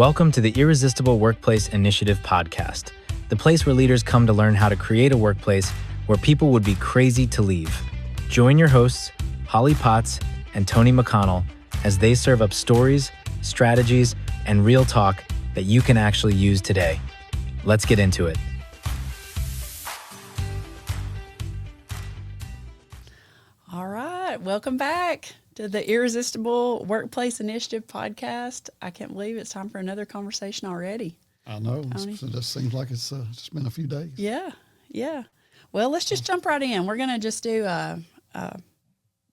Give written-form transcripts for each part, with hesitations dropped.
Welcome to the Irresistible Workplace Initiative podcast, the place where leaders come to learn how to create a workplace where people would be crazy to leave. Join your hosts, Holley and Tony McConnell, as they serve up stories, strategies, and real talk that you can actually use today. Let's get into it. All right, welcome back to the Irresistible Workplace Initiative podcast. I can't believe it's time for another conversation already. I know. It just seems like it's just been a few days. Yeah. Well, let's just jump right in. We're going to just do a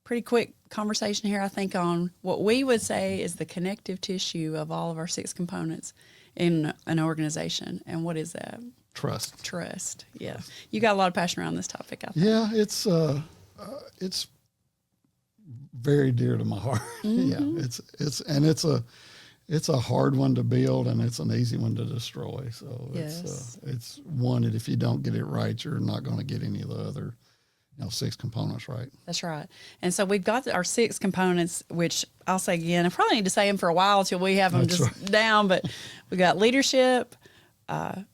pretty quick conversation here, I think, on what we would say is the connective tissue of all of our 6 components in an organization. And what is that? Trust. Yeah. You got a lot of passion around this topic, I think. Yeah, it's very dear to my heart. Mm-hmm. Yeah, it's a hard one to build and it's an easy one to destroy. So yes. it's one that if you don't get it right, you're not going to get any of the other 6 components right. That's right. And so we've got our 6 components, which I'll say again, I probably need to say them for a while till we have them down, but we got leadership,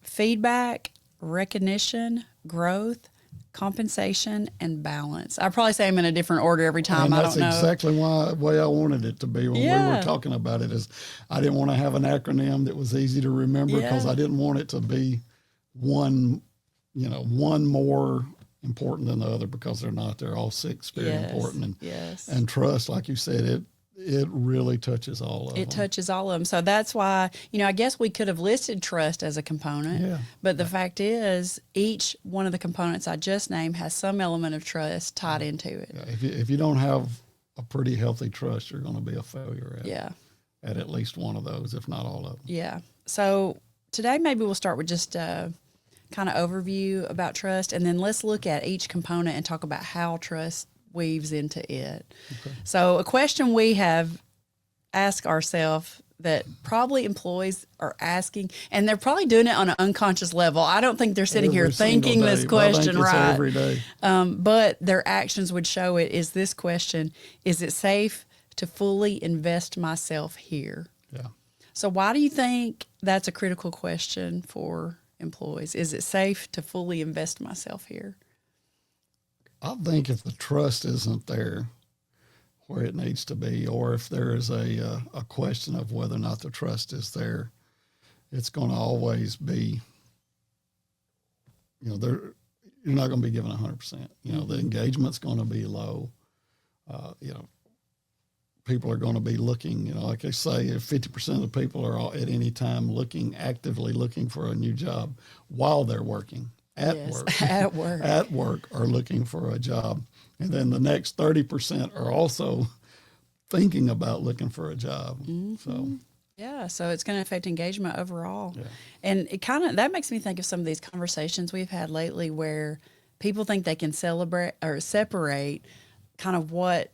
feedback, recognition, growth, compensation, and balance. I probably say them in a different order every time. And that's I don't know. Exactly the way I wanted it to be when we were talking about it. Is I didn't want to have an acronym that was easy to remember because I didn't want it to be one more important than the other, because they're not. They're all 6 very important. And trust, like you said, it really touches all of them. It touches all of them. So that's why, I guess we could have listed trust as a component, but the fact is each one of the components I just named has some element of trust tied into it. Yeah, if you don't have a pretty healthy trust, you're going to be a failure at least one of those, if not all of them. Yeah. So today maybe we'll start with just a kind of overview about trust, and then let's look at each component and talk about how trust weaves into it. Okay. So a question we have asked ourselves that probably employees are asking, and they're probably doing it on an unconscious level. I don't think they're sitting here thinking this question right. Every day. But their actions would show it, is this question: is it safe to fully invest myself here? Yeah. So why do you think that's a critical question for employees? Is it safe to fully invest myself here? I think if the trust isn't there where it needs to be, or if there is a question of whether or not the trust is there, it's going to always be, you're not going to be given 100%. The engagement's going to be low. People are going to be looking, like I say, if 50% of the people are at any time actively looking for a new job while they're working. At work are looking for a job. And then the next 30% are also thinking about looking for a job. Mm-hmm. So it's going to affect engagement overall. Yeah. And that makes me think of some of these conversations we've had lately where people think they can separate kind of what,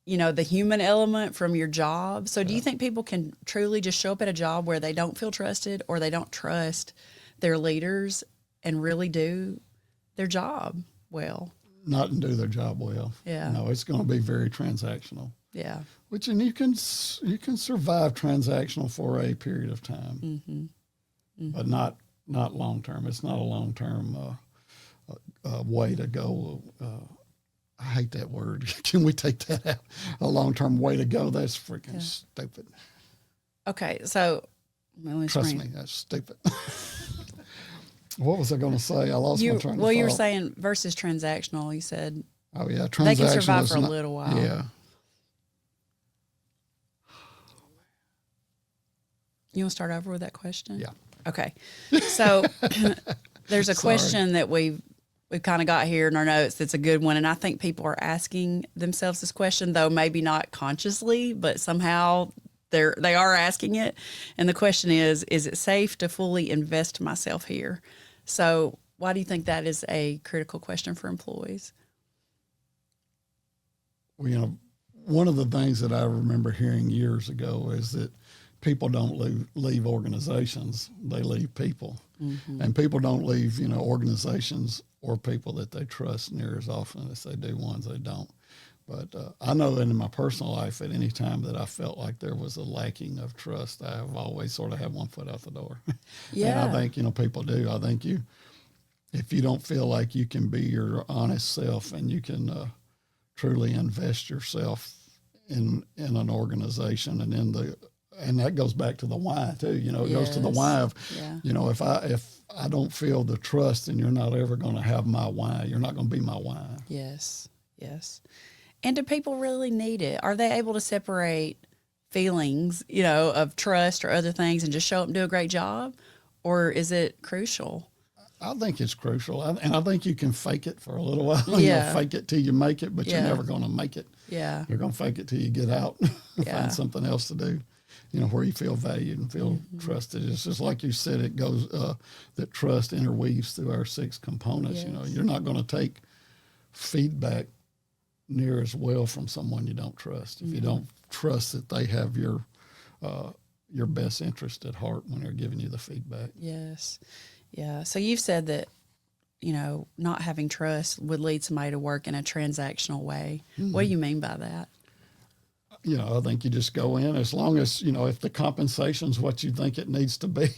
the human element from your job. So do you think people can truly just show up at a job where they don't feel trusted, or they don't trust their leaders and really do their job well? Not do their job well. Yeah. No, it's going to be very transactional. Yeah. And you can survive transactional for a period of time, but not long term. It's not a long term way to go. I hate that word. Can we take that out? A long term way to go. That's freaking stupid. Okay, so trust me, that's stupid. What was I going to say? I lost my train of thought. Well, you were saying versus transactional. You said, oh yeah, transactional. They can survive for a little while. Yeah. You want to start over with that question? Yeah. Okay. So there's a question that we've kind of got here in our notes that's a good one, and I think people are asking themselves this question, though maybe not consciously, but somehow they are asking it. And the question is it safe to fully invest myself here? So why do you think that is a critical question for employees? Well, one of the things that I remember hearing years ago is that people don't leave organizations, they leave people. Mm-hmm. And people don't leave, organizations or people that they trust near as often as they do ones they don't. But I know that in my personal life, at any time that I felt like there was a lacking of trust, I've always sort of had one foot out the door. Yeah. And I think, people do. I think if you don't feel like you can be your honest self and you can truly invest yourself in an organization and that goes back to the why too. It goes to the why of, if I don't feel the trust, then you're not ever going to have my why. You're not going to be my why. Yes. Yes. And do people really need it? Are they able to separate feelings, of trust or other things and just show up and do a great job? Or is it crucial? I think it's crucial. And I think you can fake it for a little while. Yeah. Fake it till you make it, but you're never going to make it. Yeah. You're going to fake it till you get out and find something else to do, where you feel valued and feel trusted. It's just like you said, it goes, that trust interweaves through our 6 components. Yes. You're not going to take feedback near as well from someone you don't trust. If you don't trust that they have your best interest at heart when they're giving you the feedback. Yes. Yeah. So you've said that, not having trust would lead somebody to work in a transactional way. What do you mean by that? I think you just go in as long as, if the compensation's what you think it needs to be,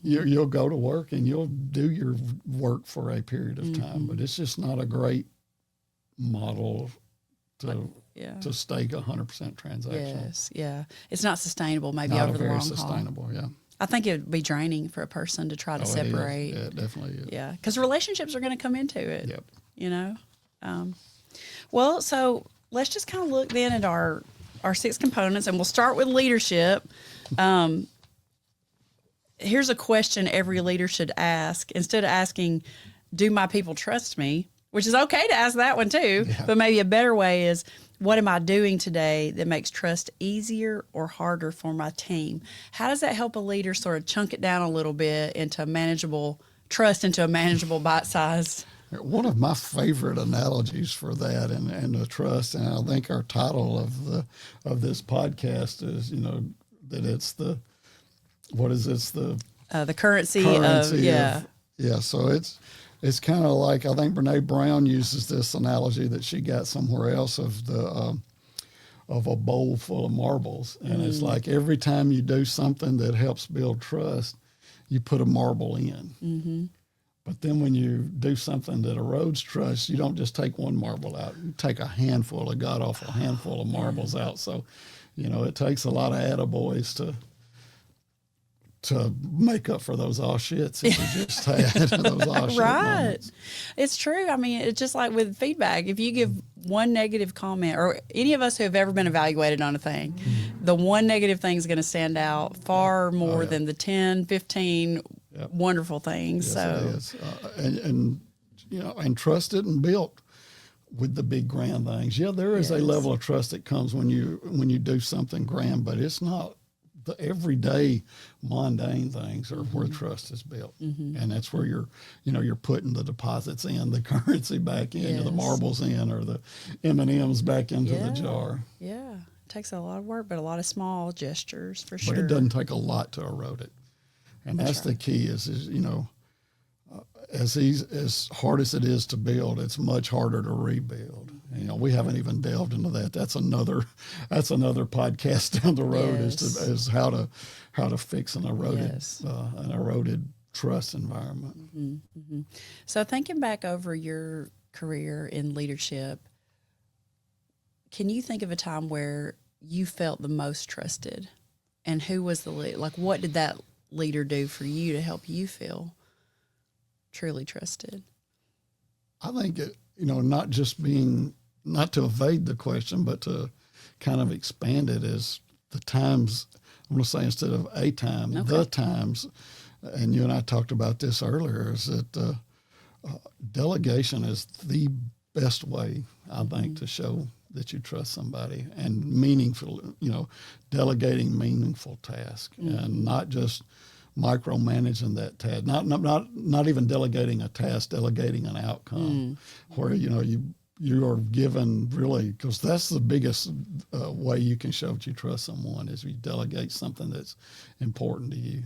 you'll go to work and you'll do your work for a period of time. But it's just not a great model to stay 100% transactional. Yes, yeah. It's not sustainable maybe Not over the long haul. sustainable, yeah. I think it would be draining for a person to try to separate. Yeah, it definitely is. Yeah, because relationships are going to come into it. Yep. Well, so let's just kind of look then at our 6 components, and we'll start with leadership. Here's a question every leader should ask. Instead of asking, do my people trust me? Which is okay to ask that one too, but maybe a better way is, what am I doing today that makes trust easier or harder for my team? How does that help a leader sort of chunk it down a little bit into a manageable bite size? One of my favorite analogies for that and the trust, and I think our title of this podcast is, that it's the currency of. So it's kind of like, I think Brene Brown uses this analogy that she got somewhere else of a bowl full of marbles. And it's like every time you do something that helps build trust, you put a marble in. Mm-hmm. But then when you do something that erodes trust, you don't just take one marble out. You take a god-awful handful of marbles out. So, it takes a lot of attaboys to make up for those all shits that you just had, those all shit moments. It's true. I mean, it's just like with feedback. If you give one negative comment, or any of us who have ever been evaluated on a thing, the one negative thing is going to stand out far more than the 10, 15 wonderful things. Yes, it is. And trusted and built with the big grand things. Yeah, there is a level of trust that comes when you do something grand, but it's not the everyday mundane things are where trust is built. And that's where you're putting the deposits in, the currency back in, or the marbles in, or the M&Ms back into the jar. Yeah. It takes a lot of work, but a lot of small gestures for sure. But it doesn't take a lot to erode it. And that's the key is as hard as it is to build, it's much harder to rebuild. And, we haven't even delved into that. That's another podcast down the road is how to fix an eroded trust environment. So thinking back over your career in leadership, can you think of a time where you felt the most trusted, and who was the lead? Like, what did that leader do for you to help you feel truly trusted? I think not to evade the question, but to kind of expand it is the times. I'm going to say instead of a time, the times, and you and I talked about this earlier, is that delegation is the best way, I think, to show that you trust somebody, and meaningful, delegating meaningful tasks and not just micromanaging that task, not even delegating a task, delegating an outcome where, you are given really, because that's the biggest way you can show that you trust someone is you delegate something that's important to you.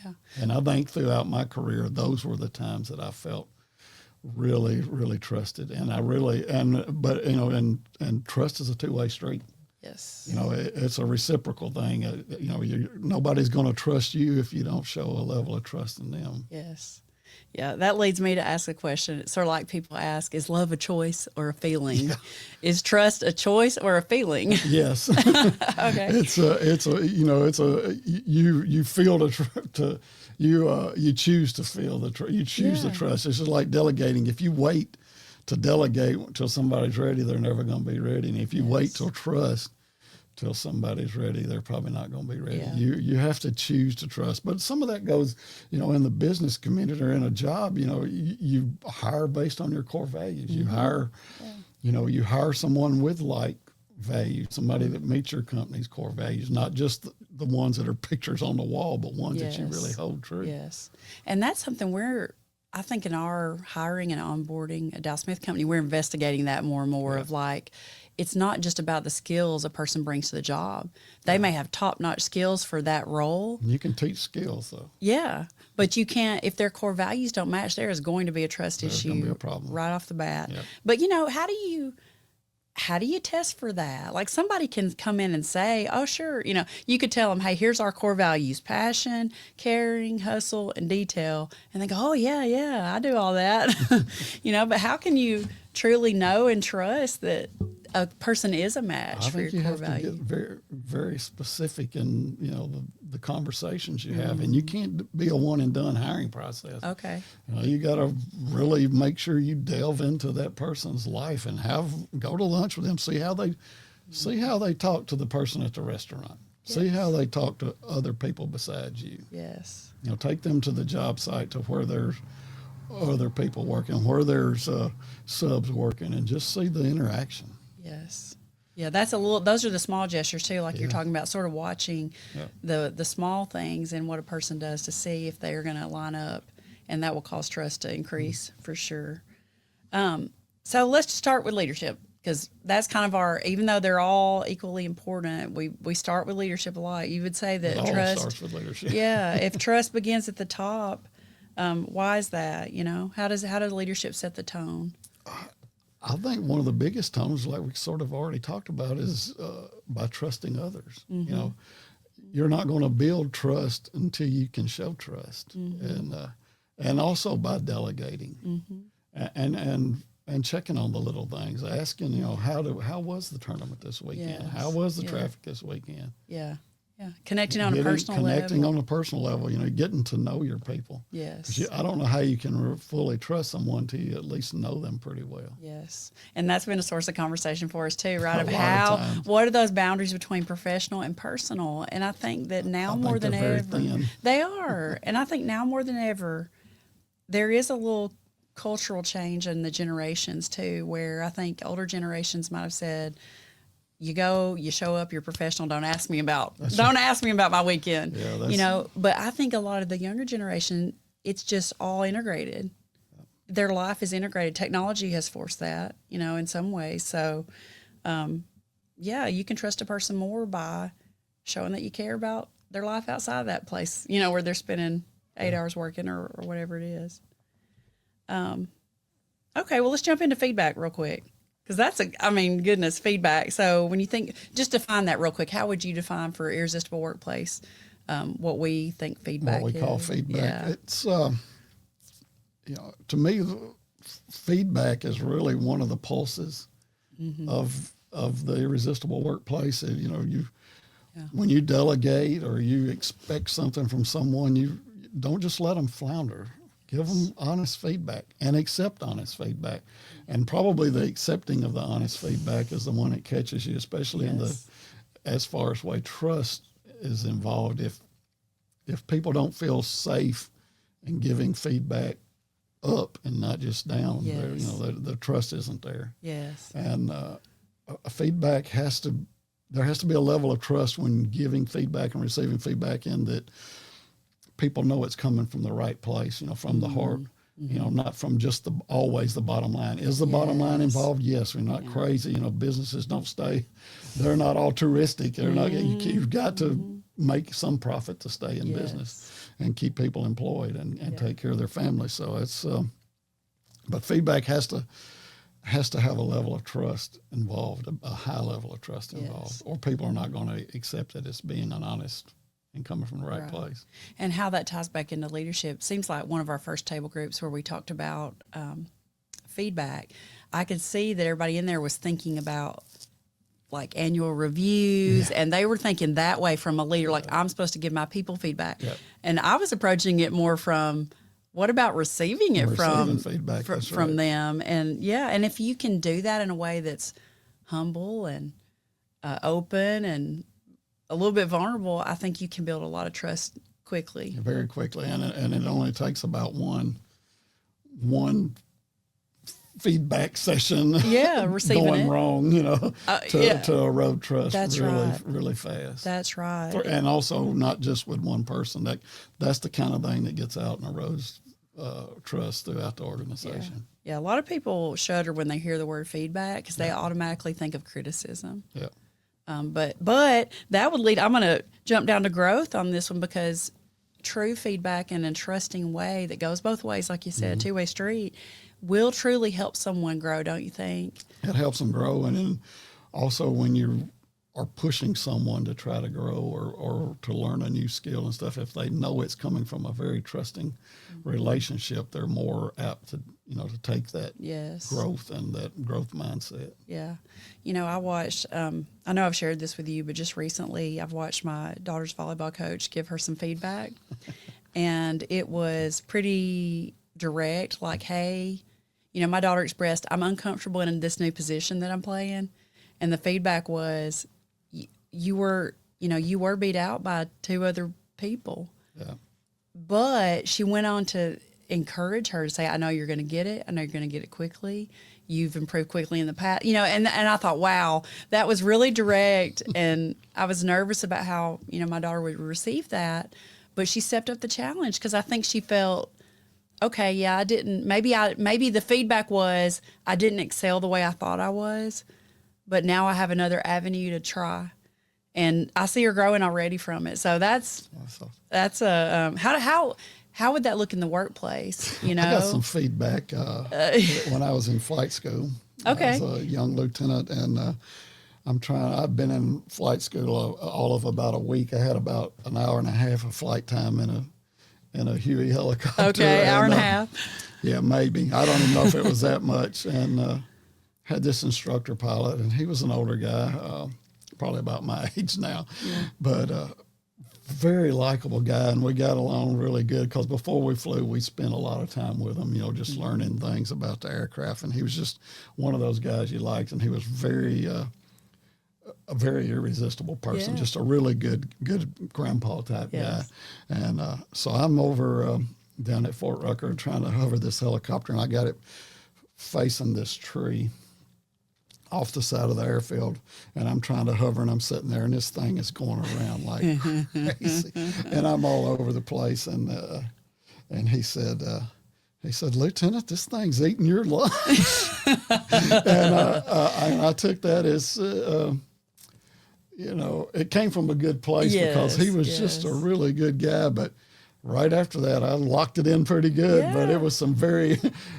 Yeah. And I think throughout my career, those were the times that I felt really, really trusted. And and trust is a two-way street. Yes. It's a reciprocal thing. Nobody's going to trust you if you don't show a level of trust in them. Yes. Yeah, that leads me to ask a question. It's sort of like people ask, is love a choice or a feeling? Yeah. Is trust a choice or a feeling? Yes. Okay. You feel you choose to feel you choose to trust. It's just like delegating. If you wait to delegate until somebody's ready, they're never going to be ready. And if you wait till trust till somebody's ready, they're probably not going to be ready. Yeah. You have to choose to trust. But some of that goes, in the business community or in a job, you hire based on your core values. You hire, you hire someone with like values, somebody that meets your company's core values, not just the ones that are pictures on the wall, but ones that you really hold true. Yes. And that's something I think in our hiring and onboarding at Dow Smith Company, we're investigating that more and more of like, it's not just about the skills a person brings to the job. They may have top-notch skills for that role. You can teach skills, though. Yeah, but you can't, if their core values don't match, there is going to be a trust There's issue going to be a problem. right off the bat. Yep. But, how do you test for that? Like somebody can come in and say, oh, sure. You could tell them, hey, here's our core values: passion, caring, hustle, and detail. And they go, oh, yeah, I do all that. But how can you truly know and trust that a person is a match for your core value? I think you have to get very, very specific in, the conversations you have. And you can't be a one and done hiring process. Okay. You got to really make sure you delve into that person's life and go to lunch with them, see how they talk to the person at the restaurant. Yes. See how they talk to other people besides you. Yes. Take them to the job site to where there's other people working, where there's subs working, and just see the interaction. Yes. Yeah, those are the small gestures too, like you're talking about, sort of watching the small things and what a person does to see if they're going to line up, and that will cause trust to increase for sure. So let's start with leadership, because that's kind of even though they're all equally important, we start with leadership a lot. You would say that trust starts with leadership. Yeah, if trust begins at the top, why is that? How does leadership set the tone? I think one of the biggest tones, like we sort of already talked about, is by trusting others. Mm-hmm. You're not going to build trust until you can show trust, and also by delegating, and checking on the little things, asking, how was the tournament this weekend? Yes. How was the traffic this weekend? Yeah. Yeah, connecting on a personal level, getting to know your people. Yes. I don't know how you can fully trust someone till you at least know them pretty well. Yes. And that's been a source of conversation for us too, right? What are those boundaries between professional and personal? And I think that now more than ever, they are. And I think now more than ever, there is a little cultural change in the generations too, where I think older generations might have said, you go, you show up, you're professional. Don't ask me about my weekend. Yeah, but I think a lot of the younger generation, it's just all integrated. Their life is integrated. Technology has forced that, in some ways. So, you can trust a person more by showing that you care about their life outside of that place, where they're spending 8 hours working or whatever it is. Okay, well, let's jump into feedback real quick. Because that's feedback. So when you think, just define that real quick. How would you define for Irresistible Workplace what we think feedback is? What we call feedback. Yeah. It's, to me, feedback is really one of the pulses of the Irresistible Workplace. When you delegate or you expect something from someone, you don't just let them flounder. Give them honest feedback and accept honest feedback. And probably the accepting of the honest feedback is the one that catches you, especially as far as way trust is involved. If people don't feel safe in giving feedback up and not just down, the trust isn't there. Yes. And feedback there has to be a level of trust when giving feedback and receiving feedback, in that people know it's coming from the right place, from the heart, not from just always the bottom line. Is the bottom line involved? Yes. We're not crazy. Businesses don't stay. They're not altruistic. They're not. You've got to make some profit to stay in business and keep people employed and take care of their families. So it's But feedback has to have a level of trust involved, a high level of trust involved, or people are not going to accept it as being an honest and coming from the right place. And how that ties back into leadership seems like one of our first table groups where we talked about feedback. I could see that everybody in there was thinking about like annual reviews, and they were thinking that way from a leader, like I'm supposed to give my people feedback. And I was approaching it more from, what about receiving it from feedback from them? And and if you can do that in a way that's humble and open and a little bit vulnerable, I think you can build a lot of trust quickly. Very quickly, and it only takes about one feedback session receiving going it wrong, to erode trust. That's really fast. That's right. And also not just with one person. That's the kind of thing that gets out and erodes trust throughout the organization. Yeah, a lot of people shudder when they hear the word feedback because they automatically think of criticism. Yeah. But that would lead, I'm going to jump down to growth on this one, because true feedback in a trusting way that goes both ways, like you said, two-way street, will truly help someone grow, don't you think? It helps them grow. And then also when you are pushing someone to try to grow or to learn a new skill and stuff, if they know it's coming from a very trusting relationship, they're more apt to, to take that growth and that growth mindset. Yeah. I watched, I know I've shared this with you, but just recently I've watched my daughter's volleyball coach give her some feedback and it was pretty direct, like, hey, my daughter expressed, I'm uncomfortable in this new position that I'm playing. And the feedback was, you were beat out by two other people. Yeah. But she went on to encourage her to say, I know you're going to get it. I know you're going to get it quickly. You've improved quickly in the past, and I thought, wow, that was really direct. And I was nervous about how, my daughter would receive that, but she stepped up the challenge because I think she felt, okay, yeah, I didn't, maybe the feedback was I didn't excel the way I thought I was, but now I have another avenue to try. And I see her growing already from it. So that's a, how would that look in the workplace? I got some feedback when I was in flight school. Okay. I was a young lieutenant, and I've been in flight school all of about a week. I had about an hour and a half of flight time in a Huey helicopter. Okay, hour and a half. Yeah, maybe. I don't even know if it was that much. And had this instructor pilot, and he was an older guy, probably about my age now, but very likable guy, and we got along really good because before we flew, we spent a lot of time with him, just learning things about the aircraft, and he was just one of those guys you liked, and he was a very irresistible person, just a really good grandpa type guy. And so I'm over down at Fort Rucker trying to hover this helicopter, and I got it facing this tree off the side of the airfield, and I'm trying to hover, and I'm sitting there, and this thing is going around like crazy, and I'm all over the place. And he said, Lieutenant, this thing's eating your lunch. And I took that as, it came from a good place because he was just a really good guy. But right after that, I locked it in pretty good, but it was some very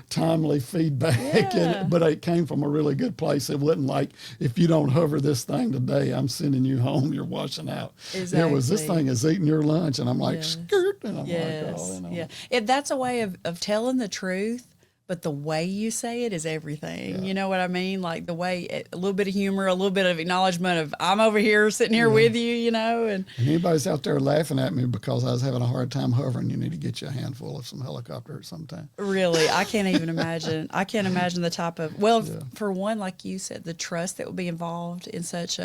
timely feedback, but it came from a really good place. It wasn't like, if you don't hover this thing today, I'm sending you home, you're washing out. Exactly. It was, this thing is eating your lunch, and I'm like, skirt, and I'm like, oh, That's a way of telling the truth, but the way you say it is everything. You know what I mean? Like the way, a little bit of humor, a little bit of acknowledgement of, I'm over here, sitting here with you, And anybody's out there laughing at me because I was having a hard time hovering, you need to get you a handful of some helicopter sometime. Really, I can't even imagine. I can't imagine the type of, for one, like you said, the trust that would be involved in that's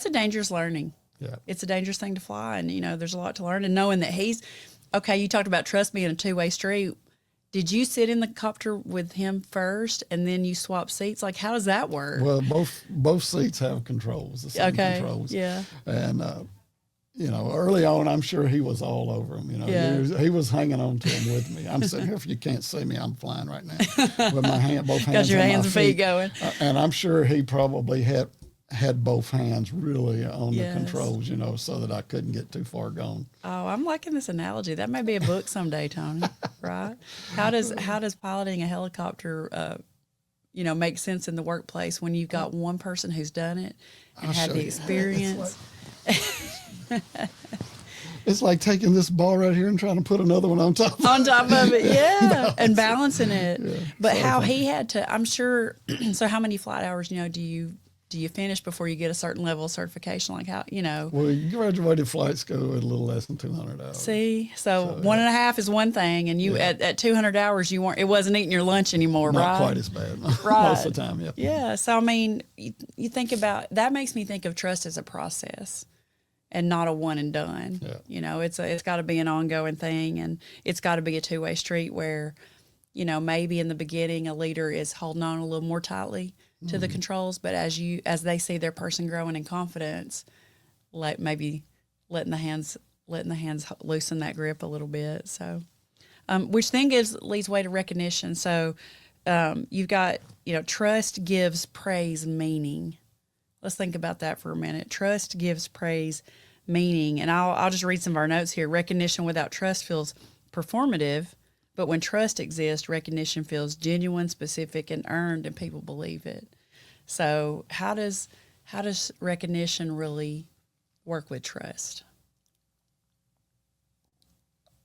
a dangerous learning. Yeah. It's a dangerous thing to fly, and, there's a lot to learn. And knowing that you talked about trust being a two-way street. Did you sit in the copter with him first and then you swap seats? Like, how does that work? Well, both seats have controls, the same controls. Yeah. And, early on, I'm sure he was all over him. He was hanging on to him with me. I'm sitting here, if you can't see me, I'm flying right now with my both hands. Got your on hands my and feet going. And I'm sure he probably had had both hands really on Yes. the controls, you know, so that I couldn't get too far gone. Oh, I'm liking this analogy. That may be a book someday, Tony. Right? How does piloting a helicopter, you know, make sense in the workplace when you've got one person who's done it and I'll had show the you. experience? It's like taking this ball right here and trying to put another one on top. On top of it, yeah, and balancing it. Yeah. But So how he had to, I'm sure. So, how many flight hours, you know, do you finish before you get a certain level of certification? Like how, you know? Well, you graduated flight school at a little less than 200 hours. See, so 1.5 is one thing, and you at 200 hours, you weren't. It wasn't eating your lunch anymore, Not right? quite as bad. Right. Most of the time, yeah. Yeah. So I mean, you think about that makes me think of trust as a process and not a one and done. Yeah. You know, it's got to be an ongoing thing, and it's got to be a two-way street where, you know, maybe in the beginning a leader is holding on a little more tightly to the controls, but as they see their person growing in confidence, like maybe letting the hands loosen that grip a little bit. So, which then leads way to recognition. So, you've got, you know, trust gives praise meaning. Let's think about that for a minute. Trust gives praise meaning. And I'll just read some of our notes here. Recognition without trust feels performative, but when trust exists, recognition feels genuine, specific, and earned, and people believe it. So how does recognition really work with trust?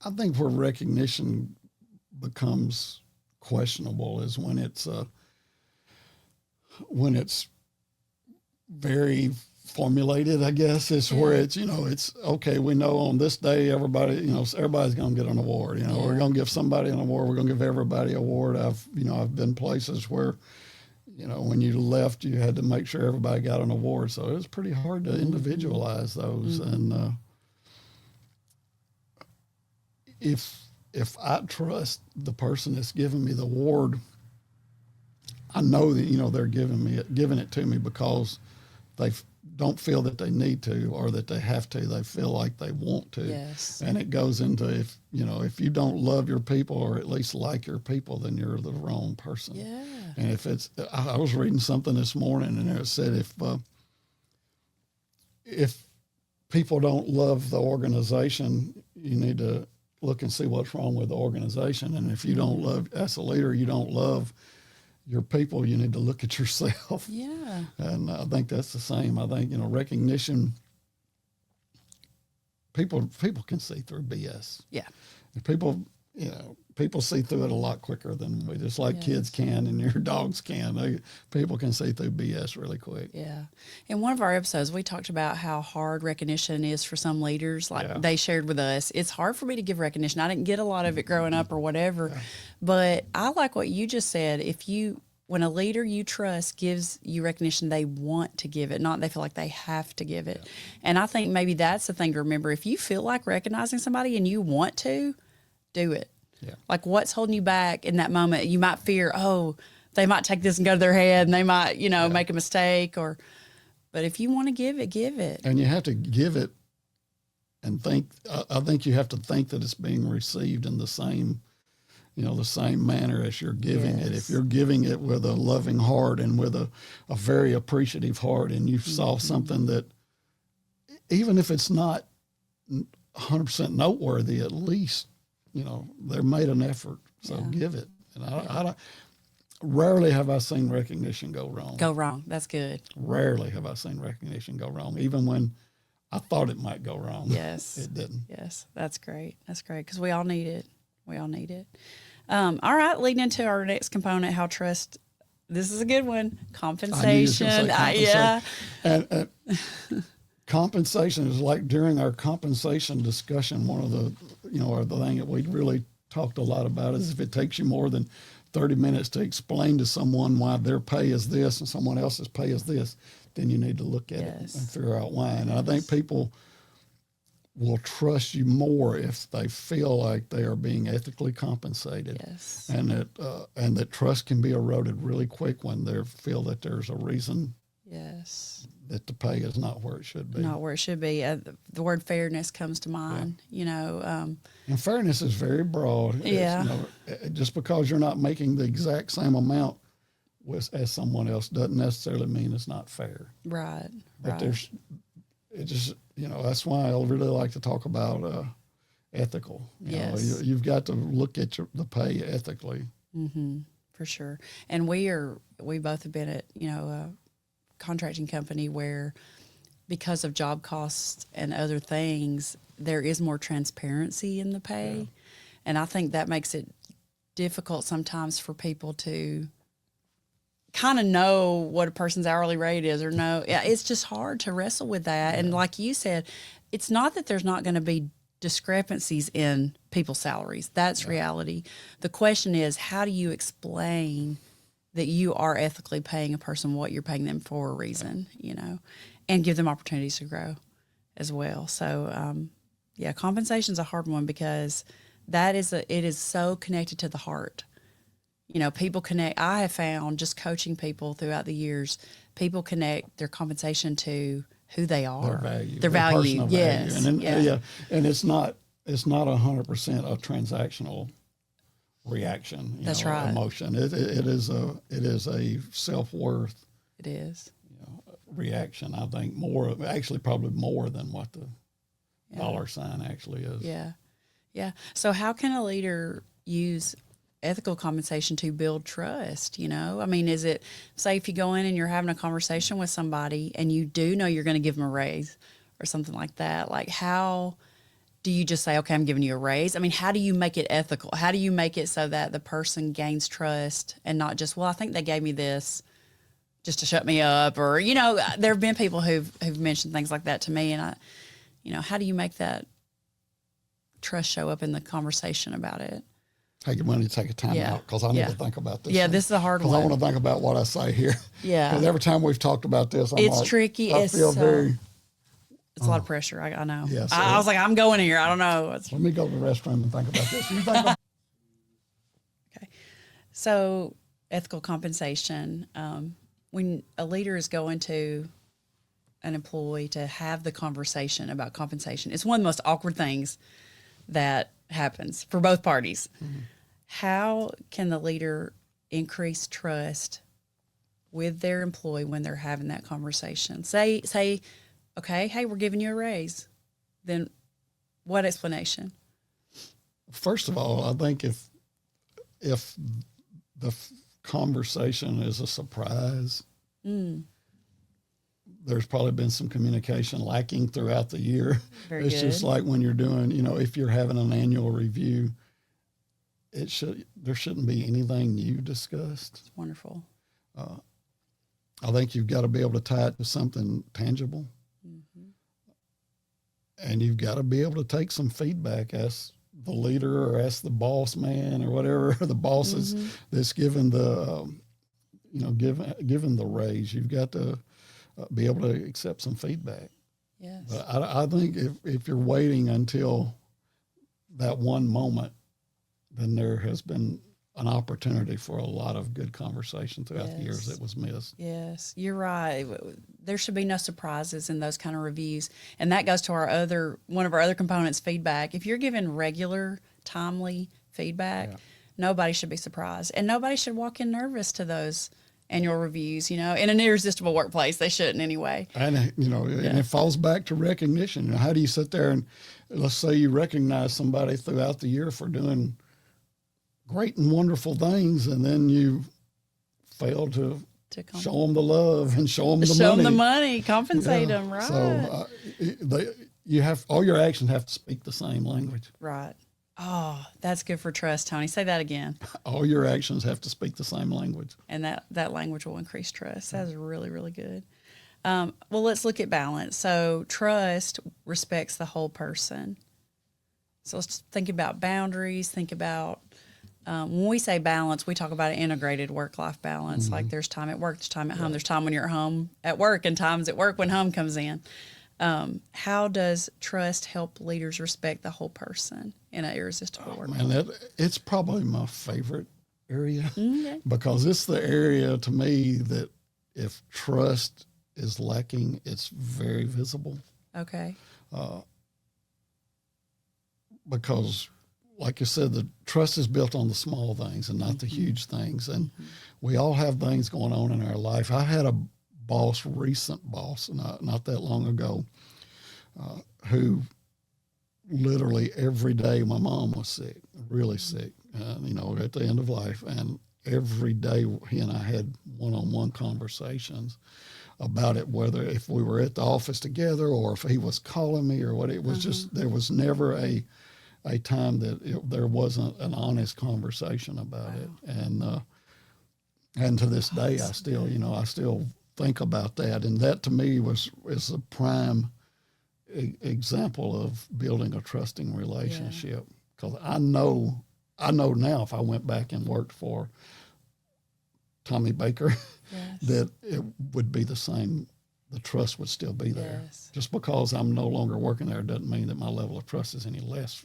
I think where recognition becomes questionable is when it's very formulated, I guess. It's where it's, you know, it's okay, we know on this day everybody's going to get an award. You know, we're going to give somebody an award. We're going to give everybody an award. I've been places where, you know, when you left, you had to make sure everybody got an award. So it was pretty hard to individualize those. And if I trust the person that's giving me the award, I know that, you know, they're giving it to me because they don't feel that they need to or that they have to. They feel like they want to. Yes. And it goes into, if you don't love your people or at least like your people, then you're the wrong person. Yeah. And I was reading something this morning and it said if people don't love the organization, you need to look and see what's wrong with the organization. And if you don't love, as a leader, you don't love your people, you need to look at yourself. Yeah. And I think that's the same. I think, you know, recognition, people can see through BS. Yeah. And people see through it a lot quicker than we, just like kids can and your dogs can. People can see through BS really quick. Yeah. In one of our episodes, we talked about how hard recognition is for some leaders. Like they shared with us, it's hard for me to give recognition. I didn't get a lot of it growing up or whatever. Yeah. But I like what you just said. When a leader you trust gives you recognition, they want to give it, not they feel like they have to give it. Yeah. And I think maybe that's the thing to remember. If you feel like recognizing somebody and you want to, do it. Yeah. Like what's holding you back in that moment? You might fear, they might take this and go to their head and they might, make a mistake but if you want to give it, give it. And you have to give it and think, I think you have to think that it's being received in the same manner as you're giving it. If you're giving it with a loving heart and with a very appreciative heart and you saw something that, even if it's not 100% noteworthy, at least, they made an effort, so give it. And I rarely have I seen recognition go wrong. Go wrong. That's good. Rarely have I seen recognition go wrong, even when I thought it might go wrong. Yes. It didn't. Yes, that's great. That's great because we all need it. We all need it. All right, leading into our next component, how trust. This is a good one. Compensation. Yeah. And compensation is like during our compensation discussion, one of the, or the thing that we really talked a lot about is if it takes you more than 30 minutes to explain to someone why their pay is this and someone else's pay is this, then you need to look at it and figure out why. And I think people will trust you more if they feel like they are being ethically compensated. Yes. And that trust can be eroded really quick when they feel that there's a reason. Yes. That the pay is not where it should be. Not where it should be. The word fairness comes to mind, And fairness is very broad. Yeah. Just because you're not making the exact same amount as someone else doesn't necessarily mean it's not fair. Right. But that's why I really like to talk about ethical. Yes. You've got to look at the pay ethically. Mm-hmm. For sure. And we both have been at, a contracting company where, because of job costs and other things, there is more transparency in the pay. Yeah. And I think that makes it difficult sometimes for people to kind of know what a person's hourly rate is or know. Yeah, it's just hard to wrestle with that. Yeah. And like you said, it's not that there's not going to be discrepancies in people's salaries. That's reality. The question is, how do you explain that you are ethically paying a person what you're paying them for a reason, and give them opportunities to grow as well. So, compensation is a hard one because it is so connected to the heart. People connect. I have found, just coaching people throughout the years, people connect their compensation to who they are, their value. Yes. Value. And it's not 100% a transactional reaction. That's right. Emotion. It is a self-worth. It is. Reaction. I think probably more than what the dollar sign actually is. Yeah. Yeah. So how can a leader use ethical compensation to build trust? Is it, say if you go in and you're having a conversation with somebody and you do know you're going to give them a raise or something like that, like how do you just say, okay, I'm giving you a raise? How do you make it ethical? How do you make it so that the person gains trust and not just, well, I think they gave me this just to shut me up, or, there have been people who've mentioned things like that to me, and how do you make that trust show up in the conversation about it? Hey, you want to take a time out because I need to think about this. Yeah, this is a hard one. Because I want to think about what I say here. Yeah. Because every time we've talked about this, it's tricky. I feel very... It's a lot of pressure. I know. Yes, I was like, I'm going here. I don't know. Let me go to the restroom and think about this. You think about... Okay. So ethical compensation, when a leader is going to an employee to have the conversation about compensation, it's one of the most awkward things that happens for both parties. Mm-hmm. How can the leader increase trust with their employee when they're having that conversation? Say, okay, hey, we're giving you a raise. Then what explanation? First of all, I think if the conversation is a surprise, there's probably been some communication lacking throughout the year. Very good. Just like when you're doing, if you're having an annual review, there shouldn't be anything new discussed. It's wonderful. I think you've got to be able to tie it to something tangible. Mm-hmm. And you've got to be able to take some feedback as the leader or as the boss man or whatever the boss is that's given the, given the raise. You've got to be able to accept some feedback. Yes. But I think if you're waiting until that one moment, then there has been an opportunity for a lot of good conversation throughout the years that was missed. Yes, you're right. There should be no surprises in those kind of reviews. And that goes to one of our other components, feedback. If you're giving regular, timely feedback, nobody should be surprised. And nobody should walk in nervous to those annual reviews, in an irresistible workplace. They shouldn't anyway. And, and it falls back to recognition. How do you sit there and, let's say you recognize somebody throughout the year for doing great and wonderful things, and then you fail to show them the love and show them the money. Show them the money, compensate them, right? So all your actions have to speak the same language. Right. Oh, that's good for trust, Tony. Say that again. All your actions have to speak the same language. And that language will increase trust. That's really, really good. Well, let's look at balance. So trust respects the whole person. So let's think about boundaries, think about when we say balance, we talk about an integrated work-life balance. Mm-hmm. Like there's time at work, there's time at home, there's time when you're at home at work, and times at work when home comes in. How does trust help leaders respect the whole person in an irresistible workplace? Man, it's probably my favorite area because it's the area to me that if trust is lacking, it's very visible. Okay. Because like you said, the trust is built on the small things and not the huge things. And we all have things going on in our life. I had a recent boss, not that long ago, who literally every day, my mom was sick, really sick, at the end of life. And every day he and I had one-on-one conversations about it, whether if we were at the office together or if he was calling me or what. It was just, there was never a time that there wasn't an honest conversation about it. And to this day, I still think about that. And that to me is a prime example of building a trusting relationship. Because I know now if I went back and worked for Tommy Baker, that it would be the same. The trust would still be there. Just because I'm no longer working there doesn't mean that my level of trust is any less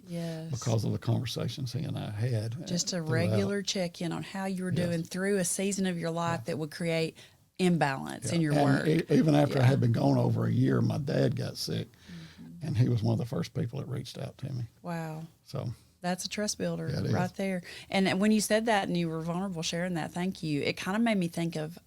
because of the conversations he and I had. Just a regular check-in on how you were doing through a season of your life that would create imbalance in your work. Even after I had been gone over a year, my dad got sick, and he was one of the first people that reached out to me. Wow. So that's a trust builder right there. And when you said that and you were vulnerable sharing that, thank you. It kind of made me think of,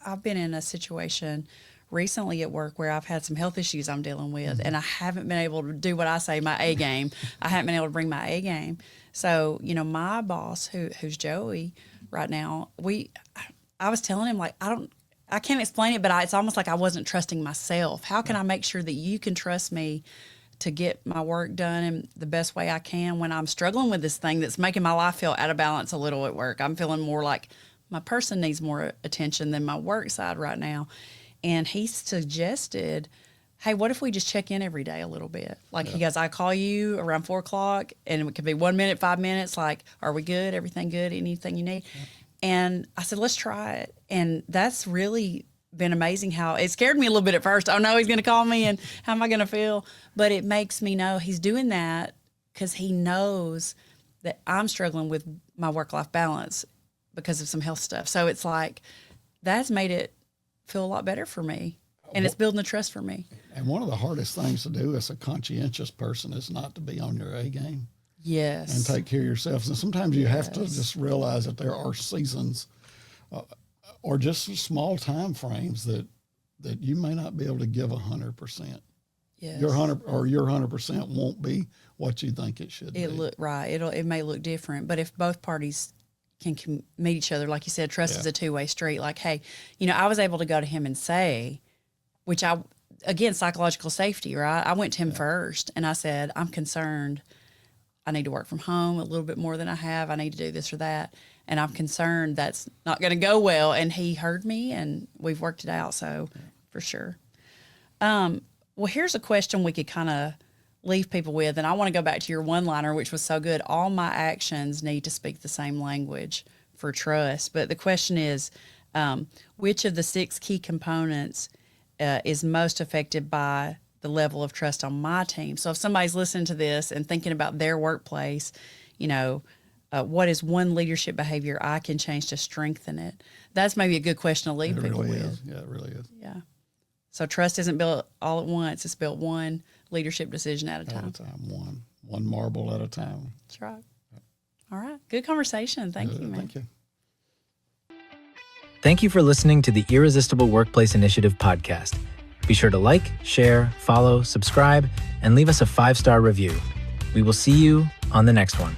I've been in a situation recently at work where I've had some health issues I'm dealing with, and I haven't been able to do what I say, my A game. I haven't been able to bring my A game. So, my boss, who's Joey right now, I was telling him, like, I can't explain it, but it's almost like I wasn't trusting myself. How can I make sure that you can trust me to get my work done in the best way I can when I'm struggling with this thing that's making my life feel out of balance a little at work? I'm feeling more like my person needs more attention than my work side right now. And he suggested, hey, what if we just check in every day a little bit? Like he goes, I call you around 4:00 and it could be 1 minute, 5 minutes. Like, are we good? Everything good? Anything you need? And I said, let's try it. And that's really been amazing how it scared me a little bit at first. Oh no, he's going to call me and how am I going to feel? But it makes me know he's doing that because he knows that I'm struggling with my work-life balance because of some health stuff. So it's like, that's made it feel a lot better for me. And it's building the trust for me. And one of the hardest things to do as a conscientious person is not to be on your A game. Yes. And take care of yourselves. And sometimes you have to just realize that there are seasons or just small time frames that you may not be able to give 100%. Yes. Your 100% won't be what you think it should be. It may look different, but if both parties can meet each other, like you said, trust is a two-way street. Like, hey, I was able to go to him and say, which again, psychological safety, right? I went to him first and I said, I'm concerned. I need to work from home a little bit more than I have. I need to do this or that. And I'm concerned that's not going to go well. And he heard me and we've worked it out. So for sure. Well, here's a question we could kind of leave people with. And I want to go back to your one-liner, which was so good. All my actions need to speak the same language for trust. But the question is, which of the 6 key components is most affected by the level of trust on my team? So if somebody's listening to this and thinking about their workplace, what is one leadership behavior I can change to strengthen it? That's maybe a good question to leave people with. Is. Yeah, it really is. Yeah. So trust isn't built all at once. It's built one leadership decision at a time. One marble at a time. That's right. All right. Good conversation. Thank you, man. Thank you. Thank you for listening to the Irresistible Workplace Initiative podcast. Be sure to like, share, follow, subscribe, and leave us a 5-star review. We will see you on the next one.